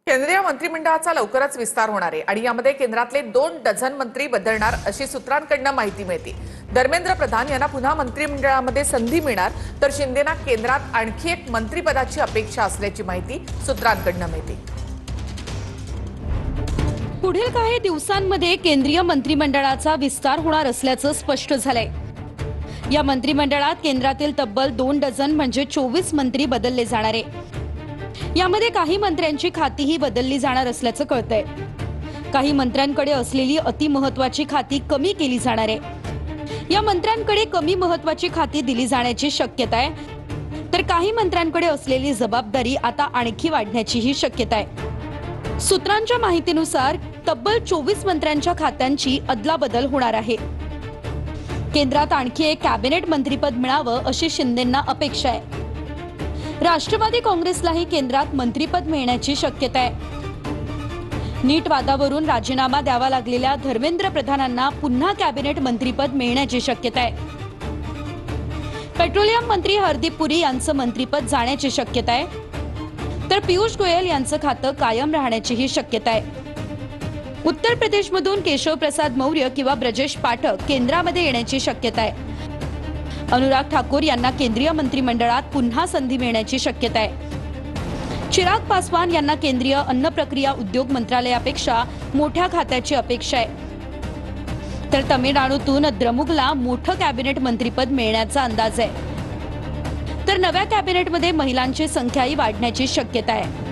केंद्रीय मंत्रिमंडळाचा लवकरच विस्तार होणार आहे आणि यामध्ये केंद्रातले 2 डझन मंत्री बदलणार अशी सूत्रांकडून माहिती मिळते। धर्मेंद्र प्रधान यांना पुन्हा मंत्रिमंडळामध्ये संधी मिळणार तर शिंदेना केंद्रात आणखी एक मंत्रिपदाची अपेक्षा असल्याची माहिती सूत्रांकडून मिळते। पुढील काही दिवसांमध्ये केंद्रीय मंत्रिमंडळाचा विस्तार होणार असल्याचं स्पष्ट झालंय। या मंत्रिमंडळात केंद्रातील तब्बल 2 डझन म्हणजे 24 मंत्री बदलले जाणार आहे। यामध्ये काही मंत्र्यांची खातीही बदलली जाणार असल्याचं कळतंय। काही मंत्र्यांकडे असलेली अतिमहत्त्वाची खाती कमी केली जाणार आहे। या मंत्र्यांकडे कमी महत्त्वाची खाती दिली जाण्याची शक्यता आहे, तर काही मंत्र्यांकडे असलेली जबाबदारी आता आणखी वाढण्याचीही शक्यता आहे। सूत्रांच्या माहितीनुसार तब्बल 24 मंत्र्यांच्या खात्यांची अदलाबदल होणार आहे। केंद्रात आणखी एक कॅबिनेट मंत्रिपद मिळावं अशी शिंदेंना अपेक्षा आहे। राष्ट्रवादी काँग्रेसलाही केंद्रात मंत्रिपद मिळण्याची शक्यता आहे। नीट वादावरून राजीनामा द्यावा लागलेल्या धर्मेंद्र प्रधानांना पुन्हा कॅबिनेट मंत्रिपद मिळण्याची शक्यता आहे। पेट्रोलियम मंत्री हरदीप पुरी यांचं मंत्रिपद जाण्याची शक्यता आहे, तर पियुष गोयल यांचं खातं कायम राहण्याचीही शक्यता आहे। उत्तर प्रदेशमधून केशव प्रसाद मौर्य किंवा ब्रजेश पाठक केंद्रामध्ये येण्याची शक्यता आहे। अनुराग ठाकूर यांना केंद्रीय मंत्रिमंडळात पुन्हा संधी मिळण्याची शक्यता आहे। चिराग पासवान यांना केंद्रीय अन्न प्रक्रिया उद्योग मंत्रालयापेक्षा मोठ्या खात्याची अपेक्षा आहे, तर तमिळनाडूतून द्रमुकला मोठं कॅबिनेट मंत्रिपद मिळण्याचा अंदाज आहे। तर नव्या कॅबिनेटमध्ये महिलांची संख्याही वाढण्याची शक्यता आहे।